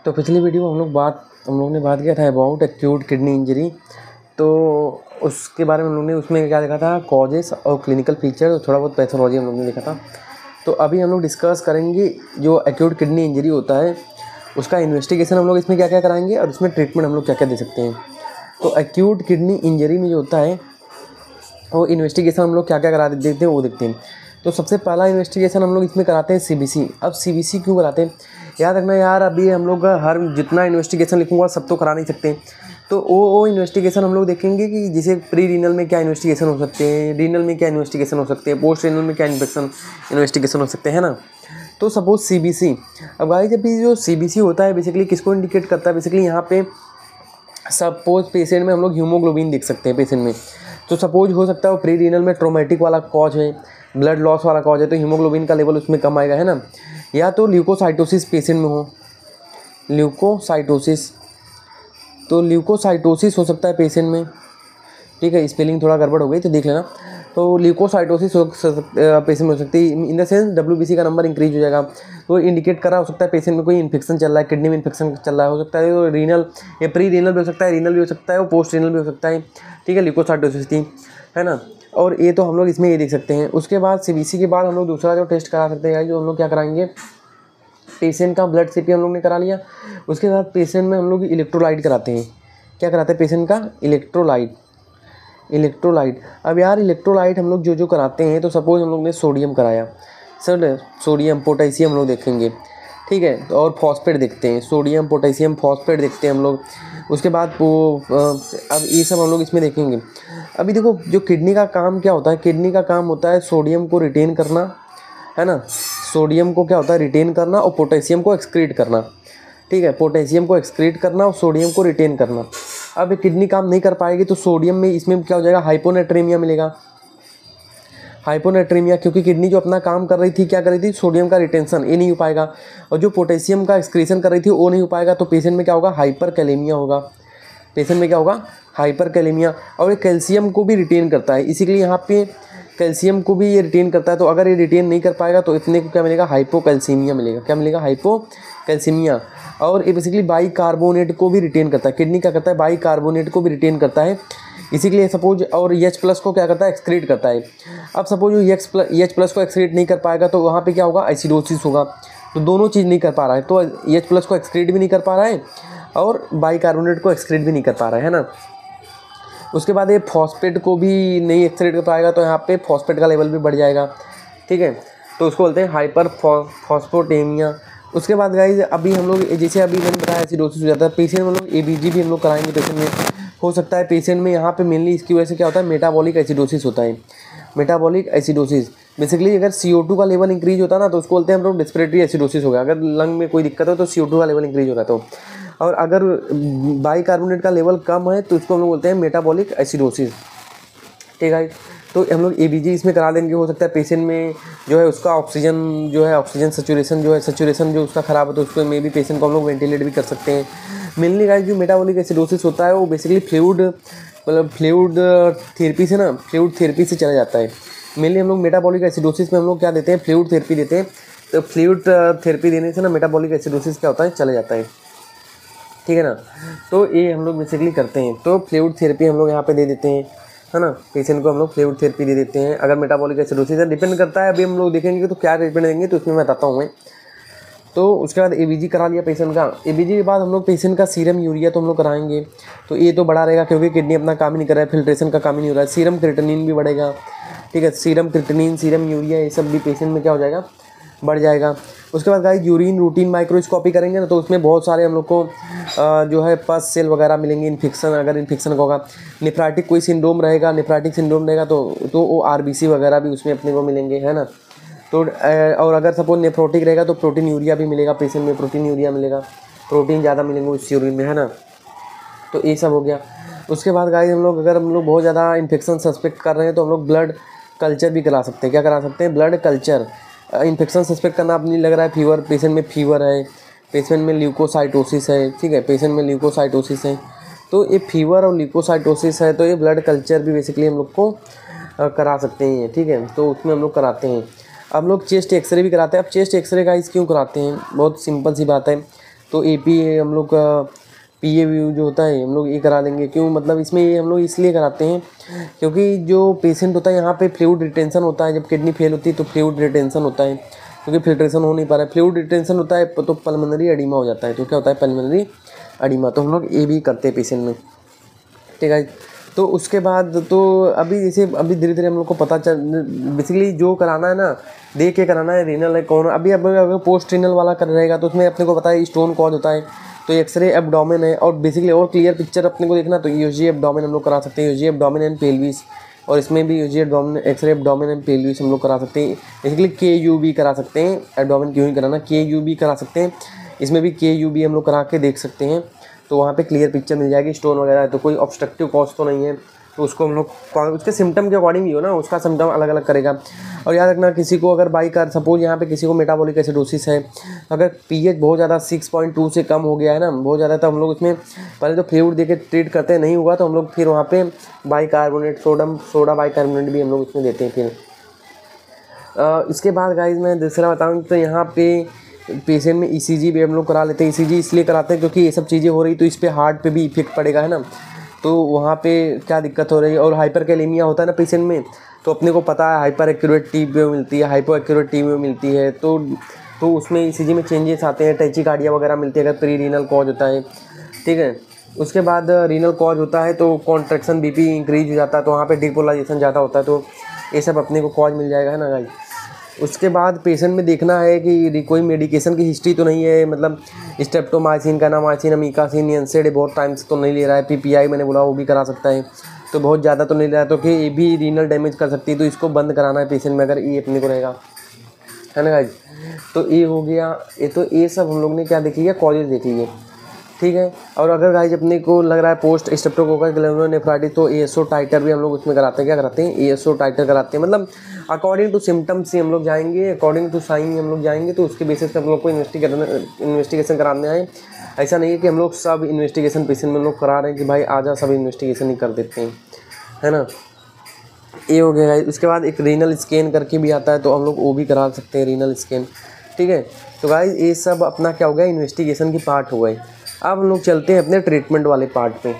तो पिछली वीडियो में हम लोग ने बात किया था अबाउट एक्यूट किडनी इंजरी। तो उसके बारे में हम लोग ने उसमें क्या देखा था, कॉजेस और क्लिनिकल फीचर और थोड़ा बहुत पैथोलॉजी हम लोग ने देखा था। तो अभी हम लोग डिस्कस करेंगे जो एक्यूट किडनी इंजरी होता है उसका इन्वेस्टिगेशन हम लोग इसमें क्या क्या कराएंगे और इसमें ट्रीटमेंट हम लोग क्या क्या दे सकते हैं। तो एक्यूट किडनी इंजरी में जो होता है वो इन्वेस्टिगेशन हम लोग क्या क्या करा देते हैं वो देखते हैं। तो सबसे पहला इन्वेस्टिगेशन हम लोग इसमें कराते हैं सीबीसी। अब सीबीसी क्यों कराते हैं, याद रखना यार, अभी हम लोग हर जितना इन्वेस्टिगेशन लिखूंगा सब तो करा नहीं सकते। तो वो इन्वेस्टिगेशन हम लोग देखेंगे कि जैसे प्री रीनल में क्या इन्वेस्टिगेशन हो सकते हैं, रीनल में क्या इन्वेस्टिगेशन हो सकते हैं, पोस्ट रीनल में क्या इन्वेस्टिगेशन हो सकते हैं, है ना। तो सपोज सीबीसी, अब गाइस जब भी जो सीबीसी होता है बेसिकली किसको इंडिकेट करता है, बेसिकली यहाँ पे सपोज पेशेंट में हम लोग हीमोग्लोबिन देख सकते हैं पेशेंट में। तो सपोज हो सकता है वो प्री रीनल में ट्रोमेटिक वाला कॉज है, ब्लड लॉस वाला कॉज है, तो हीमोग्लोबिन का लेवल उसमें कम आएगा, है ना। या तो ल्यूकोसाइटोसिस पेशेंट में हो, ल्यूकोसाइटोसिस, तो ल्यूकोसाइटोसिस हो सकता है पेशेंट में, ठीक है। स्पेलिंग थोड़ा गड़बड़ हो गई तो देख लेना। तो ल्यूकोसाइटोसिस पेशेंट में हो सकती है, इन द सेंस डब्ल्यूबीसी का नंबर इंक्रीज हो जाएगा। तो इंडिकेट कर रहा हो सकता है पेशेंट में कोई इन्फेक्शन चल रहा है, किडनी में इन्फेक्शन चल रहा है, हो सकता है वो रीनल या प्री रीनल भी हो सकता है, रीनल भी हो सकता है, वो पोस्ट रीनल भी हो सकता है, ठीक है। ल्यूकोसाइटोसिस थी, है ना। और ये तो हम लोग इसमें ये देख सकते हैं। उसके बाद सीबीसी के बाद हम लोग दूसरा जो टेस्ट करा सकते हैं, जो हम लोग क्या कराएंगे, पेशेंट का ब्लड सीपी हम लोग ने करा लिया। उसके बाद पेशेंट में हम लोग इलेक्ट्रोलाइट कराते हैं। क्या कराते हैं पेशेंट का, इलेक्ट्रोलाइट। अब यार इलेक्ट्रोलाइट हम लोग जो कराते हैं, तो सपोज हम लोग ने सोडियम कराया, सर सोडियम पोटेशियम हम लोग देखेंगे, ठीक है। तो और फॉस्फेट देखते हैं, सोडियम पोटेशियम फॉस्फेट देखते हैं हम लोग। उसके बाद वो अब ये सब हम लोग इसमें देखेंगे। अभी देखो जो किडनी का काम क्या होता है, किडनी का काम होता है सोडियम को रिटेन करना, है ना। सोडियम को क्या होता है, रिटेन करना, और पोटेशियम को एक्सक्रीट करना, ठीक है। पोटेशियम को एक्सक्रीट करना और सोडियम को रिटेन करना। अब किडनी काम नहीं कर पाएगी तो सोडियम में इसमें क्या हो जाएगा, हाइपोनेट्रीमिया मिलेगा, हाइपोनेट्रीमिया, क्योंकि किडनी जो अपना काम कर रही थी, क्या कर रही थी, सोडियम का रिटेंशन, ये नहीं हो पाएगा, और जो पोटेशियम का एक्सक्रीशन कर रही थी वो नहीं हो पाएगा। तो पेशेंट में क्या होगा, हाइपर कैलेमिया होगा, पेशेंट में क्या होगा, हाइपर कैलेमिया। और ये कैल्शियम को भी रिटेन करता है, इसीलिए यहाँ पे कैल्शियम को भी ये रिटेन करता है। तो अगर ये रिटेन नहीं कर पाएगा तो इतने को क्या मिलेगा, हाइपोकैल्सीमिया मिलेगा। क्या मिलेगा, हाइपोकैल्सीमिया। और ये बेसिकली बाइकार्बोनेट को भी रिटेन करता है, किडनी क्या करता है, बाइकार्बोनेट को भी रिटेन करता है, इसीलिए सपोज। और H+ को क्या करता है, एक्सक्रीट करता है। अब सपोज H+ को एक्सक्रीट नहीं कर पाएगा तो वहाँ पे क्या होगा, एसिडोसिस होगा। तो दोनों चीज़ नहीं कर पा रहा है, तो H+ को एक्सक्रीट भी नहीं कर पा रहा है और बाइकार्बोनेट को एक्सक्रीट भी नहीं कर पा रहा है ना। उसके बाद ये फॉस्फेट को भी नहीं एक्सक्रीट कर पाएगा, तो यहाँ पे फॉस्फेट का लेवल भी बढ़ जाएगा, ठीक है। तो उसको बोलते हैं हाइपर फॉस्फोटेमिया। उसके बाद गाइज अभी हम लोग जैसे अभी मैंने बताया एसिडोसिस हो जाता है पेशेंट में, हम लोग ABG भी हम लोग कराएंगे पेशेंट में। हो सकता है पेशेंट में यहाँ पे मेनली इसकी वजह से क्या होता है, मेटाबॉलिक एसिडोसिस होता है। मेटाबॉलिक एसिडोसिस बेसिकली अगर CO2 का लेवल इंक्रीज होता है ना, तो उसको बोलते हैं हम लोग रेस्पिरेटरी एसिडोसिस हो गया। अगर लंग में कोई दिक्कत हो तो CO2 का लेवल इंक्रीज हो रहा है तो। और अगर बाइकार्बोनेट का लेवल कम है तो उसको हम लोग बोलते हैं मेटाबॉलिक एसिडोसिस, ठीक है। तो हम लोग ABG इसमें करा देंगे। हो सकता है पेशेंट में जो है उसका ऑक्सीजन सचुरेशन जो उसका ख़राब है, तो उसको में भी पेशेंट को हम लोग वेंटिलेट भी कर सकते हैं। मेनली गाइस जो मेटाबॉलिक एसिडोसिस होता है वो बेसिकली फ्लूइड थेरेपी से चला जाता है। मेनली हम लोग मेटाबॉलिक एसिडोसिस में हम लोग क्या देते हैं, फ्लूइड थेरेपी देते हैं। तो फ्लूइड थेरेपी देने से ना मेटाबॉलिक एसिडोसिस क्या होता है, चला जाता है, ठीक है ना। तो ये हम लोग बेसिकली करते हैं। तो फ्लूइड थेरेपी हम लोग यहाँ पे दे देते हैं, है ना। पेशेंट को हम लोग फ्लूइड थेरेपी दे देते हैं अगर मेटाबॉलिक एसिडोसिस है। डिपेंड करता है, अभी हम लोग देखेंगे तो क्या ट्रीटमेंट देंगे तो उसमें मैं बताता हूँ मैं। तो उसके बाद ABG करा लिया पेशेंट का। ABG के बाद हम लोग पेशेंट का सीरम यूरिया तो हम लोग कराएंगे। तो ये तो बढ़ा रहेगा क्योंकि किडनी अपना काम ही नहीं कर रहा है, फिल्ट्रेशन का काम ही नहीं हो रहा है। सीरम क्रिएटिनिन भी बढ़ेगा, ठीक है। सीरम क्रिएटिनिन, सीरम यूरिया, ये सब भी पेशेंट में क्या हो जाएगा, बढ़ जाएगा। उसके बाद गाइस यूरिन रूटीन माइक्रोस्कोपी करेंगे ना, तो उसमें बहुत सारे हम लोग को जो है पस सेल वगैरह मिलेंगे। इन्फेक्शन, अगर इन्फेक्शन का होगा, नेफ्राटिक कोई सिंड्रोम रहेगा, नेफ्राटिक सिंड्रोम रहेगा तो वो RBC वगैरह भी उसमें अपने को मिलेंगे, है ना। तो और अगर सपोज नेफ्रोटिक रहेगा तो प्रोटीन यूरिया भी मिलेगा पेशेंट में, प्रोटीन यूरिया मिलेगा, प्रोटीन ज़्यादा मिलेंगे उस यूरिन में, है ना। तो ये सब हो गया। उसके बाद गाइस हम लोग अगर हम लोग बहुत ज़्यादा इन्फेक्शन सस्पेक्ट कर रहे हैं तो हम लोग ब्लड कल्चर भी करा सकते हैं। क्या करा सकते हैं, ब्लड कल्चर। इन्फेक्शन सस्पेक्ट करना अपनी लग रहा है, फीवर, पेशेंट में फीवर है, पेशेंट में ल्यूकोसाइटोसिस है, ठीक है, पेशेंट में ल्यूकोसाइटोसिस है। तो ये फीवर और ल्यूकोसाइटोसिस है तो ये ब्लड कल्चर भी बेसिकली हम लोग को करा सकते हैं, ठीक है। तो उसमें हम लोग कराते हैं। अब लोग चेस्ट एक्सरे भी कराते हैं। अब चेस्ट एक्सरे गाइस क्यों कराते हैं, बहुत सिंपल सी बात है। तो AP हम लोग का PA जो होता है हम लोग ये करा देंगे। क्यों, मतलब इसमें ये हम लोग इसलिए कराते हैं क्योंकि जो पेशेंट होता है यहाँ पे फ्लूइड रिटेंशन होता है। जब किडनी फेल होती है तो फ्लूइड रिटेंशन होता है, क्योंकि फिल्ट्रेशन हो नहीं पा रहा है, फ्लूइड रिटेंशन होता है तो पल्मोनरी एडिमा हो जाता है। तो क्या होता है, पल्मोनरी एडिमा। तो हम लोग ये भी करते हैं पेशेंट में, ठीक है। तो उसके बाद तो अभी जैसे अभी धीरे धीरे हम लोग को पता चल, बेसिकली जो कराना है ना देख के कराना है, रीनल है कौन। अभी अगर पोस्ट रीनल वाला कर रहेगा तो उसमें अपने को पता है स्टोन कॉज होता है, तो एक्सरे एब्डोमेन है। और बेसिकली और क्लियर पिक्चर अपने को देखना तो यूजी एब्डोमेन हम लोग करा सकते हैं, यूजी एब्डोमेन एंड पेल्विस। और इसमें भी यूजी abdomen, x-ray abdomen and pelvis हम लोग करा सकते हैं। बेसिकली KUB करा सकते हैं, एब्डोमेन क्यों ही कराना, KUB करा सकते हैं। इसमें भी KUB हम लोग करा के देख सकते हैं, तो वहाँ पे क्लियर पिक्चर मिल जाएगी। स्टोन वगैरह है तो कोई ऑब्स्ट्रक्टिव कॉज तो नहीं है, तो उसको हम लोग उसके सिम्टम के अकॉर्डिंग ही हो ना, उसका सिम्टम अलग अलग करेगा। और याद रखना, किसी को अगर बाई कार सपोज यहाँ पे किसी को मेटाबॉलिक एसिडोसिस है, अगर pH बहुत ज़्यादा 6.2 से कम हो गया है ना, बहुत ज़्यादा, तो हम लोग उसमें पहले तो फ्लूइड देके ट्रीट करते हैं, नहीं हुआ तो हम लोग फिर वहाँ पे बाइकार्बोनेट सोडा बाइकार्बोनेट भी हम लोग उसमें देते हैं फिर। इसके बाद गाइज मैं दूसरा बताऊँ तो यहाँ पे पेशेंट में ECG भी हम लोग करा लेते हैं। ECG इसलिए कराते हैं क्योंकि ये सब चीज़ें हो रही तो इस पर हार्ट पे भी इफेक्ट पड़ेगा, है ना। तो वहाँ पे क्या दिक्कत हो रही है। और हाइपरकैलेमिया होता है ना पेशेंट में, तो अपने को पता है हाइपर एक्यूरेट TPO मिलती है, हाइपो एक्यूरेट TPO मिलती है, तो उसमें ECG में चेंजेस आते हैं, टैचिकार्डिया वगैरह मिलती है अगर प्री रीनल कॉज होता है, ठीक है। उसके बाद रीनल कॉज होता है तो कॉन्ट्रैक्शन BP इंक्रीज हो जाता है, तो वहाँ पे डिपोलाइजेशन ज़्यादा होता है, तो ये सब अपने को कॉज मिल जाएगा, है ना गाइस। उसके बाद पेशेंट में देखना है कि कोई मेडिकेशन की हिस्ट्री तो नहीं है, मतलब स्ट्रेप्टोमाइसिन, कानामाइसिन, अमीकासिन, एनसेड बहुत टाइम से तो नहीं ले रहा है। PPI मैंने बोला वो भी करा सकता है, तो बहुत ज़्यादा तो नहीं ले रहा है, तो कि ये भी रीनल डैमेज कर सकती है, तो इसको बंद कराना है पेशेंट में अगर ये अपने को रहेगा, है ना गाइस। तो ये हो गया, ये तो ये सब हम लोग ने क्या देख लिया, कॉजेज देख लिए, ठीक है। और अगर गाइस अपने को लग रहा है पोस्ट स्ट्रेप्टोकोकस ग्लोमेरुलोनेफ्राइटिस, तो ASO टाइटर भी हम लोग उसमें कराते हैं। क्या कराते हैं, ASO टाइटर कराते हैं, मतलब अकॉर्डिंग टू सिम्टम्स से हम लोग जाएंगे, अकॉर्डिंग टू साइन हम लोग जाएंगे, तो उसके बेसिस पे हम लोग को इन्वेस्टिगेशन कराना है। ऐसा नहीं है कि हम लोग सब इन्वेस्टिगेशन पेशेंट में हम लोग करा रहे हैं कि भाई आजा सब इन्वेस्टिगेशन ही कर देते हैं, है ना। ये हो गया गाइस। उसके बाद एक रीनल स्कैन करके भी आता है, तो हम लोग वो भी करा सकते हैं, रीनल स्कैन, ठीक है। तो गाइस ये सब अपना क्या हो गया, इन्वेस्टिगेशन की पार्ट हो गए। अब हम लोग चलते हैं अपने ट्रीटमेंट वाले पार्ट पे।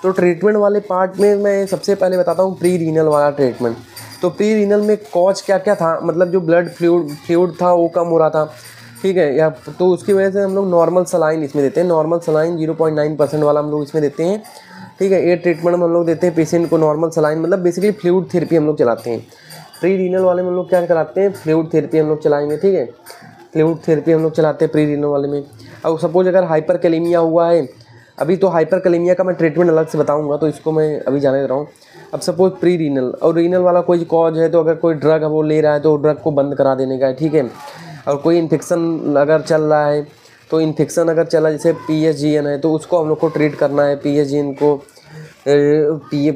तो ट्रीटमेंट वाले पार्ट में मैं सबसे पहले बताता हूँ प्री रीनल वाला ट्रीटमेंट। तो प्री रीनल में कॉज क्या क्या था, मतलब जो ब्लड फ्लूइड था वो कम हो रहा था, ठीक है, या तो उसकी वजह से हम लोग नॉर्मल सलाइन इसमें देते हैं। नॉर्मल सलाइन 0.9% वाला हम लोग इसमें देते हैं, ठीक है। ये ट्रीटमेंट में हम लोग देते हैं पेशेंट को नॉर्मल सलाइन, मतलब बेसिकली फ्लूइड थेरेपी हम लोग चलाते हैं। प्री रीनल वाले में हम लोग क्या कराते हैं, फ्लूइड थेरेपी हम लोग चलाएंगे, ठीक है। फ्लूइड थेरेपी हम लोग चलाते हैं प्री रीनल वाले में। अब सपोज अगर हाइपरकैलेमिया हुआ है, अभी तो हाइपरकैलेमिया का मैं ट्रीटमेंट अलग से बताऊंगा, तो इसको मैं अभी जाने दे रहा हूँ। अब सपोज प्री रीनल और रीनल वाला कोई कॉज है, तो अगर कोई ड्रग वो ले रहा है तो ड्रग को बंद करा देने का है, ठीक है। और कोई इन्फेक्शन अगर चल रहा है, तो इन्फेक्शन अगर चला जैसे PSGN है, तो उसको हम लोग को ट्रीट करना है। PSGN को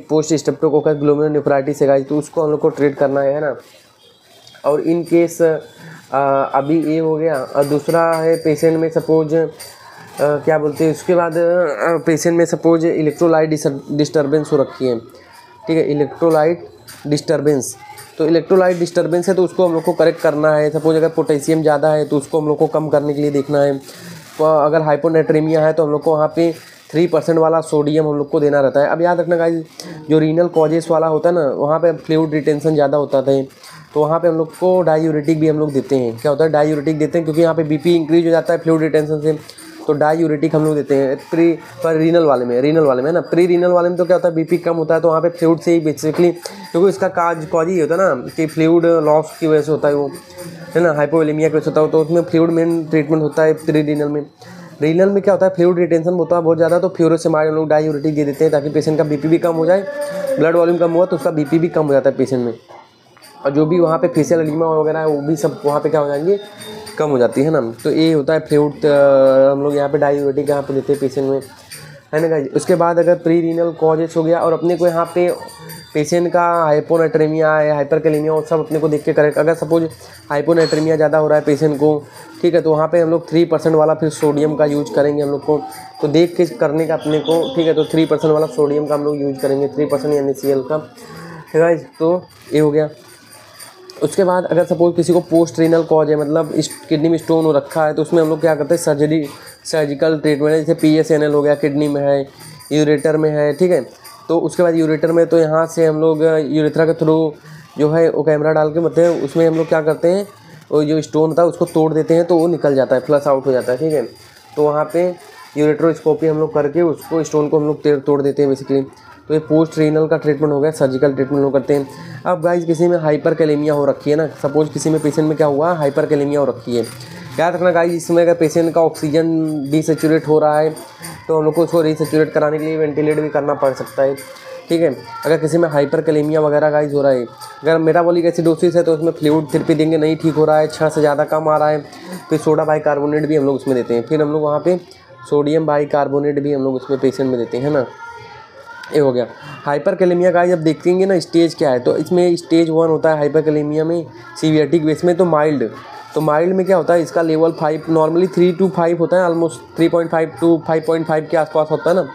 पोस्ट स्ट्रेप्टोकोकस ग्लोमेरुलोनेफ्राइटिस है गाइस, तो उसको हम लोग को ट्रीट करना है ना। और इन केस अभी ये हो गया। और दूसरा है पेशेंट में सपोज क्या बोलते हैं, उसके बाद पेशेंट में सपोज इलेक्ट्रोलाइट डिस्टर्बेंस हो रखी है, ठीक है, इलेक्ट्रोलाइट डिस्टर्बेंस। तो इलेक्ट्रोलाइट डिस्टर्बेंस है तो उसको हम लोग को करेक्ट करना है। सपोज अगर पोटेशियम ज़्यादा है तो उसको हम लोग को कम करने के लिए देखना है। तो अगर हाइपोनेट्रीमिया है तो हम लोग को वहाँ पे 3% वाला सोडियम हम लोग को देना रहता है। अब याद रखना गाइस, जो रीनल कॉजेस वाला होता है ना, वहाँ पे फ्लूइड रिटेंशन ज़्यादा होता था, तो वहाँ पे हम लोग को डायूरेटिक भी हम लोग देते हैं। क्या होता है, डायूरेटिक देते हैं, क्योंकि यहाँ पे BP इंक्रीज हो जाता है फ्लूइड रिटेंशन से, तो डायूरेटिक हम लोग देते हैं पर रीनल वाले में ना। प्री रीनल वाले में तो क्या होता है, BP कम होता है, तो वहाँ पे फ्लूइड से ही बेसिकली, क्योंकि इसका कॉज ही होता है ना कि फ्लूइड लॉस की वजह से होता है वो, है ना, हाइपोवोलेमिया की वजह से होता है, तो उसमें फ्लूइड मेन ट्रीटमेंट होता है प्री रीनल में। रीनल में क्या होता है, फ्लूइड रिटेंशन होता है बहुत ज़्यादा, तो फ्यूरोसेमाइड हम लोग डायूरेटिक दे देते हैं ताकि पेशेंट का BP भी कम हो जाए। ब्लड वॉल्यूम कम हुआ तो उसका BP भी कम हो जाता है पेशेंट में, और जो भी वहाँ पे फेशियल एडिमा वगैरह है वो भी सब वहाँ पे क्या हो जाएंगे, कम हो जाती है ना। तो ये होता है फ्लूइड हम लोग यहाँ पे डायूरेटिक यहाँ पे देते हैं पेशेंट में, है ना गाइस। उसके बाद अगर प्री रीनल कॉजेस हो गया और अपने को यहाँ पे पेशेंट का हाइपोनेट्रीमिया है, हाइपरकैलेमिया, और सब अपने को देख के करेक्ट। अगर सपोज हाइपोनेट्रीमिया ज़्यादा हो रहा है पेशेंट को, ठीक है, तो वहाँ पे हम लोग 3% वाला फिर सोडियम का यूज करेंगे हम लोग को, तो देख के करने का अपने को, ठीक है। तो 3% वाला सोडियम का हम लोग यूज करेंगे, 3% NaCl का, है गाइस। तो ये हो गया। उसके बाद अगर सपोज किसी को पोस्ट रीनल कॉज है, मतलब इस किडनी में स्टोन हो रखा है, तो उसमें हम लोग क्या करते हैं, सर्जरी सर्जिकल ट्रीटमेंट है, जैसे PSNL हो गया, किडनी में है, यूरेटर में है, ठीक है। तो उसके बाद यूरेटर में तो यहाँ से हम लोग यूरेथ्रा के थ्रू जो है वो कैमरा डाल के मतलब उसमें हम लोग क्या करते हैं, वो जो स्टोन था उसको तोड़ देते हैं तो वो निकल जाता है, फ्लश आउट हो जाता है, ठीक है। तो वहाँ पे यूरेट्रोस्कोपी हम लोग करके उसको स्टोन को हम लोग तोड़ देते हैं बेसिकली। तो ये पोस्ट रीनल का ट्रीटमेंट हो गया, सर्जिकल ट्रीटमेंट लोग करते हैं। अब गाइस किसी में हाइपर कैलेमिया हो रखी है ना, सपोज किसी में पेशेंट में क्या हुआ, हाइपर कैलेमिया हो रखी है, याद रखना गाइस इसमें अगर पेशेंट का ऑक्सीजन डिसेचुरेट हो रहा है तो हम लोग को उसको रिसेचुरेट कराने के लिए वेंटिलेट भी करना पड़ सकता है, ठीक है। अगर किसी में हाइपर कैलेमिया वगैरह गाइस हो रहा है, अगर मेटाबॉलिक एसिडोसिस है तो उसमें फ्लूइड थेरेपी देंगे, नहीं ठीक हो रहा है, 6 से ज़्यादा कम आ रहा है, फिर सोडा बाइकार्बोनेट भी हम लोग उसमें देते हैं, फिर हम लोग वहाँ पे सोडियम बाइकार्बोनेट भी हम लोग उसमें पेशेंट में देते हैं ना। ये हो गया हाइपर कैलेमिया का। जब देखेंगे ना स्टेज क्या है, तो इसमें स्टेज 1 होता है हाइपर कैलेमिया में सीवियरिटी बेस में, तो माइल्ड में क्या होता है, इसका लेवल 5 नॉर्मली 3 to 5 होता है, ऑलमोस्ट 3.5 to 5.5 के आसपास होता है ना,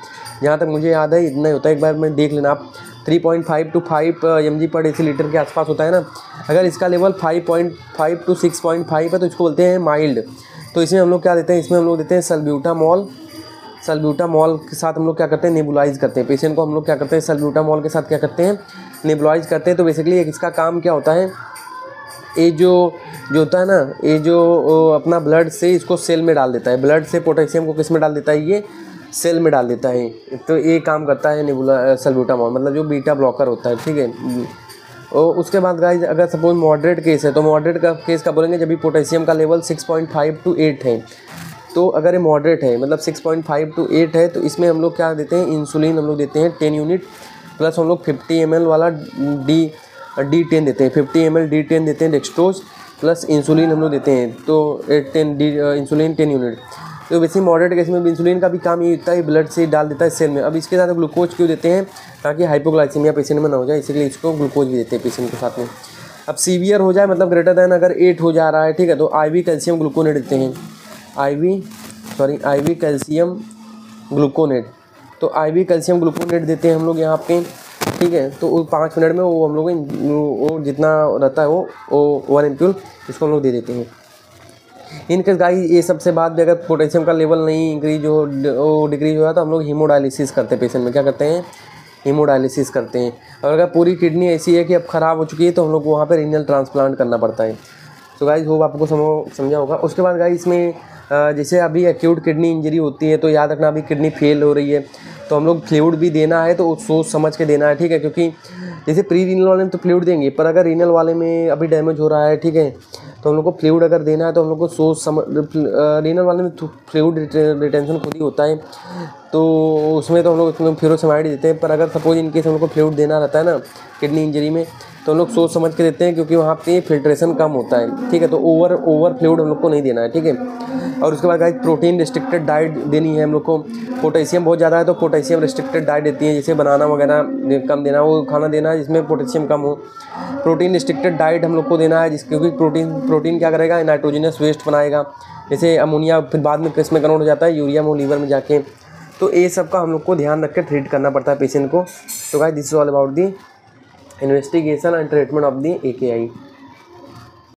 जहाँ तक मुझे याद है इतना ही होता है, एक बार मैं देख लेना आप, 3.5 to 5 mg/dL के आसपास होता है ना। अगर इसका लेवल 5.5 to 6.5 है तो इसको बोलते हैं माइल्ड। तो इसमें हम लोग क्या देते हैं, इसमें हम लोग देते हैं सल्ब्यूटामॉल के साथ हम लोग क्या करते हैं, नेबुलाइज करते हैं पेशेंट को। हम लोग क्या करते हैं, सल्ब्यूटामॉल के साथ क्या करते हैं, नेबुलाइज करते हैं। तो बेसिकली इसका काम क्या होता है, ये जो होता है ना, ये जो अपना ब्लड से इसको सेल में डाल देता है, ब्लड से पोटेशियम को किस में डाल देता है, ये सेल में डाल देता है। तो ये काम करता है सल्ब्यूटामॉल, मतलब जो बीटा ब्लॉकर होता है, ठीक है। और उसके बाद गाइस अगर सपोज मॉडरेट केस है, तो मॉडरेट का केस का बोलेंगे जब भी पोटेशियम का लेवल 6.5 to 8 है। तो अगर ये मॉडरेट है मतलब 6.5 to 8 है, तो इसमें हम लोग क्या देते हैं, इंसुलिन हम लोग देते हैं 10 यूनिट, प्लस हम लोग 50 ml वाला D10 देते हैं, 50 ml D10 देते हैं डेक्सट्रोज, प्लस इंसुलिन हम लोग देते हैं, तो इंसुलिन 10 यूनिट। तो वैसे मॉडरेट केस में इंसुलिन का भी काम ये होता है, ब्लड से डाल देता है सेल में। अब इसके साथ ग्लूकोज क्यों देते हैं, ताकि हाइपोग्लाइसीमिया पेशेंट में ना हो जाए, इसीलिए इसको ग्लूकोज भी देते हैं पेशेंट के साथ में। अब सीवियर हो जाए मतलब ग्रेटर दैन अगर 8 हो जा रहा है, ठीक है, तो IV कैल्शियम ग्लूकोनेट देते हैं, IV कैल्शियम ग्लूकोनेट। तो IV कैल्शियम ग्लूकोनेट देते हैं हम लोग यहाँ पे, ठीक है। तो वो 5 मिनट में वो हम लोग वो जितना रहता है वो 1 एम्प्यूल इसको हम लोग दे देते हैं। इनकेस गाइस ये सबसे बाद भी अगर पोटेशियम का लेवल नहीं इंक्रीज हो डिक्रीज हुआ तो हम लोग हीमोडायलिसिस करते हैं पेशेंट में, क्या करते हैं, हीमोडायलिसिस करते हैं। और अगर पूरी किडनी ऐसी है कि अब ख़राब हो चुकी है तो हम लोग वहाँ पे रीनल ट्रांसप्लांट करना पड़ता है। तो गाइस होप आपको समझा होगा। उसके बाद गाइस इसमें जैसे अभी एक्यूट किडनी इंजरी होती है तो याद रखना, अभी किडनी फेल हो रही है तो हम लोग फ्लूइड भी देना है तो सोच समझ के देना है, ठीक है। क्योंकि जैसे प्री रीनल वाले में तो फ्लूइड देंगे, पर अगर रीनल वाले में अभी डैमेज हो रहा है, ठीक है, तो हम लोग को फ्लूइड अगर देना है तो हम लोग को सोच समझ, रीनल वाले में फ्लूइड रिटेंशन खुद ही होता है तो उसमें तो हम लोग फ्यूरोसेमाइड देते हैं। पर अगर सपोज इनकेस हम लोग को फ्लूइड देना रहता है ना किडनी इंजरी में, तो हम लोग सोच समझ के देते हैं क्योंकि वहाँ पे फिल्ट्रेशन कम होता है, ठीक है। तो ओवर फ्लूइड हम लोग को नहीं देना है, ठीक है। और उसके बाद गाइस प्रोटीन रिस्ट्रिक्टेड डाइट देनी है हम लोग को। पोटेशियम बहुत ज़्यादा है तो पोटेशियम रिस्ट्रिक्टेड डाइट देती है, जैसे बनाना वगैरह कम देना, वो खाना देना है जिसमें पोटेशियम कम हो। प्रोटीन रिस्ट्रिक्टेड डाइट हम लोग को देना है क्योंकि प्रोटीन क्या करेगा, नाइट्रोजनस वेस्ट बनाएगा, जैसे अमोनिया फिर बाद में किस में कन्वर्ट हो जाता है, यूरिया में, लीवर में जाके। तो ये सब का हम लोग को ध्यान रख के ट्रीट करना पड़ता है पेशेंट को। तो guys this is all about the investigation and treatment of the AKI।